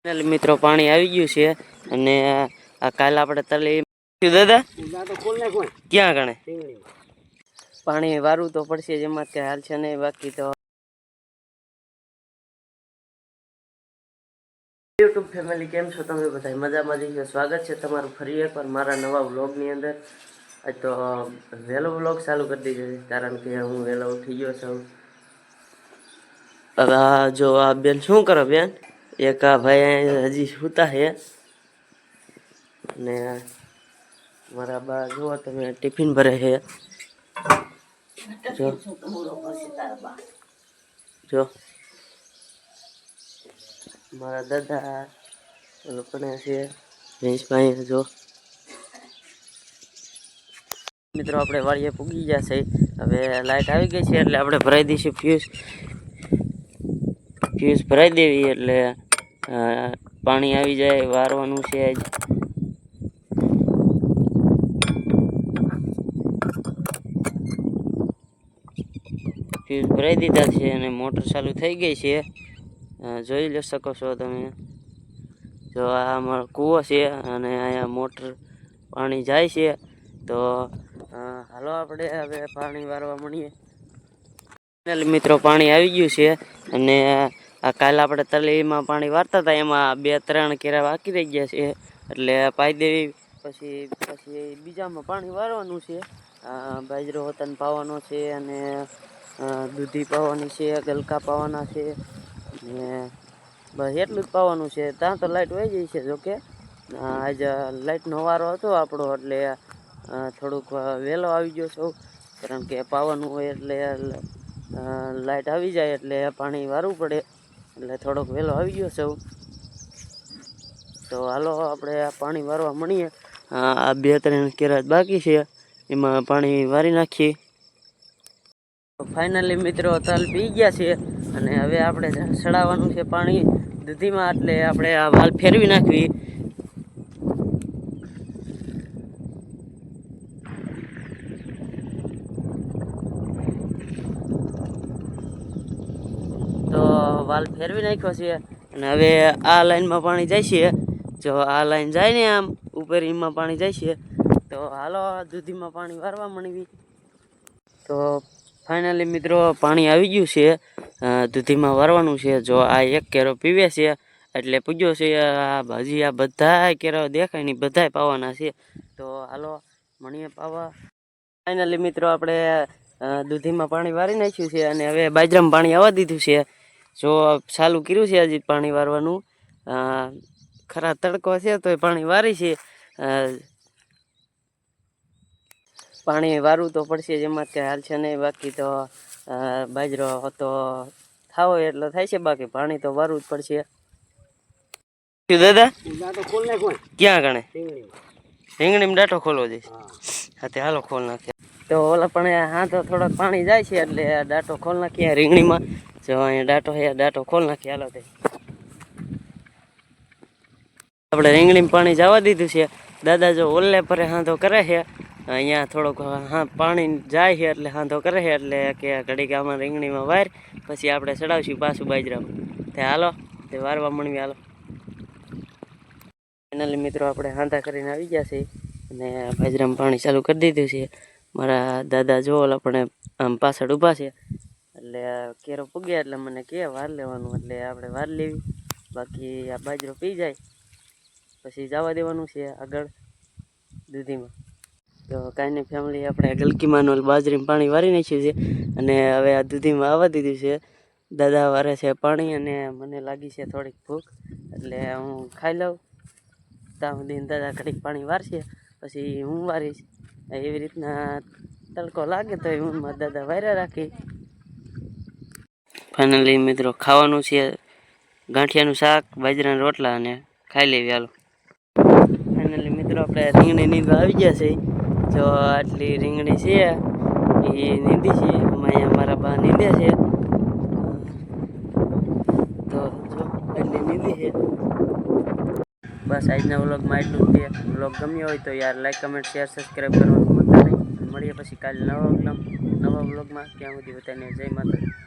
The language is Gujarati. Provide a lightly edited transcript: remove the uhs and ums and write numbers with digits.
મિત્રો પાણી આવી ગયું છે અને આ કાલ આપણે તલી દાદા ક્યાં ગણે પાણી વારવું તો પડશે જેમાં કે હાલ છે નહીં બાકી તો યુટ્યુબ ફેમિલી કેમ છો તમે બધા મજામાં જઈએ સ્વાગત છે તમારું ફરી એકવાર મારા નવા વ્લોગની અંદર તો વહેલો વ્લોગ ચાલુ કરી દીધો છે કારણ કે હું વહેલો ઉઠી ગયો છું જો આ બેન શું કરો બેન એક આ ભાઈ હજી સૂતા છે અને મારા બા જુઓ તમે ટિફિન ભરે છે જો મારા દાદા લોકોને છે ભેંસભાઈ જો મિત્રો આપણે વાડીએ પૂગી ગયા છે હવે લાઈટ આવી ગઈ છે એટલે આપણે ભરાઈ દઈશું ફ્યુઝ ભરાઈ દેવી એટલે પાણી આવી જાય વારવાનું છે જ ફ્યુઝ ભરાઈ દીધા છે અને મોટર ચાલુ થઈ ગઈ છે જોઈ લો શકો છો તમે જો આ અમારો કૂવો છે અને અહીંયા મોટર પાણી જાય છે તો હાલો આપણે હવે પાણી વારવા મળીએ મિત્રો પાણી આવી ગયું છે અને આ કાલે આપણે તલીમાં પાણી વારતા હતા એમાં 2-3 કેરા બાકી રહી ગયા છે એટલે પાઈ દેવી પછી બીજામાં પાણી વારવાનું છે બાજરો વતન પાવાનો છે અને દૂધી પાવાની છે ગલકા પાવાના છે ને બસ એટલું જ પાવાનું છે ત્યાં તો લાઈટ વહી જાય છે જોકે આજે લાઈટનો વારો હતો આપણો એટલે થોડુંક વહેલો આવી ગયો છું કારણ કે પાવાનું હોય એટલે લાઈટ આવી જાય એટલે પાણી વારવું પડે એટલે થોડોક વહેલો આવી ગયો છું તો હાલો આપણે પાણી વારવા મળીએ આ 2-3 કેરા બાકી છે એમાં પાણી વારી નાખીએ ફાઇનલી મિત્રો તલ પી ગયા છે અને હવે આપણે ચડાવવાનું છે પાણી દૂધીમાં એટલે આપણે આ વાલ ફેરવી નાખવી તો વાલ ફેરવી નાખ્યો છે અને હવે આ લાઈનમાં પાણી જાય છે જો આ લાઈન જાય ને આમ ઉપર એમાં પાણી જાય છે તો હાલો દૂધીમાં પાણી વારવા મળવી તો ફાઇનલી મિત્રો પાણી આવી ગયું છે દૂધીમાં વારવાનું છે જો આ એક કેરો પીવે છે એટલે પૂજ્યો છે આ ભાજી આ બધા કેરો દેખાય ને બધા પાવાના છે તો હાલો મણીએ પાવા ફાઇનલી મિત્રો આપણે દૂધીમાં પાણી વારી નાખ્યું છે અને હવે બાજરામાં પાણી આવવા દીધું છે જો ચાલુ કર્યું છે હજી પાણી વારવાનું ખરા તડકો છે તો પાણી વારી છે પાણી વારવું તો પડશે જેમાં કે હાલ છે નહીં બાકી તો બાજરો તો થાવો એટલો થાય છે બાકી પાણી તો વારવું જ પડશે દાદા ક્યાં ગણે રીંગણીમાં ડાટો ખોલવો જઈશ હા તે હાલો ખોલ નાખીએ તો ઓલા પણ હા તો થોડોક પાણી જાય છે એટલે ડાટો ખોલ નાખીએ રીંગણીમાં જો અહીંયા ડાટો ખોલ નાખીએ હાલો તે આપણે રીંગણીમાં પાણી જવા દીધું છે દાદા જો ઓલે પરે હાંધો કરે છે અહીંયા થોડોક પાણી જાય છે એટલે હાંધો કરે છે એટલે કે ઘડીક આમાં રીંગણીમાં વાર પછી આપણે ચડાવશું પાછું બાજરામાં તે હાલો તે વારવા મળવી હાલો ફાઇનલી મિત્રો આપણે હાંધા કરીને આવી ગયા છે અને બાજરામાં પાણી ચાલુ કરી દીધું છે મારા દાદા જો ઓલા પણ આમ પાછળ ઊભા છે એટલે કેરો પૂગ્યા એટલે મને કે વાર લેવાનું એટલે આપણે વાર લેવી બાકી આ બાજરો પી જાય પછી જવા દેવાનું છે આગળ દૂધીમાં તો કાંઈ નહીં ફેમિલી આપણે ગલકીમાં બાજરીમાં પાણી વારી નાખ્યું છે અને હવે આ દૂધીમાં આવવા દીધું છે દાદા વારે છે પાણી અને મને લાગી છે થોડીક ભૂખ એટલે હું ખાઈ લઉં ત્યાં સુધી દાદા ઘડીક પાણી વારશે પછી હું વારીશ એવી રીતના તડકો લાગે તો હું મારા દાદા વાર્યા રાખી ફાઇનલી મિત્રો ખાવાનું છે ગાંઠિયાનું શાક બાજરાના રોટલા અને ખાઈ લેવી હાલો ફાઇનલી મિત્રો આપણે રીંગણી નીંદવા આવી ગયા છે જો આટલી રીંગણી છે એ નીંદી છે અહીંયા મારા બા નીંદે છે તો જો એટલી નીંદી છે બસ આજના વ્લોગમાં એટલું જ છે વ્લોગ ગમ્યો હોય તો યાર લાઈક કમેન્ટ શેર સબસ્ક્રાઈબ કરવાનું ભૂલતા નહીં મળીએ પછી કાલે નવા વ્લોગમાં ત્યાં સુધી બધાને જય માતા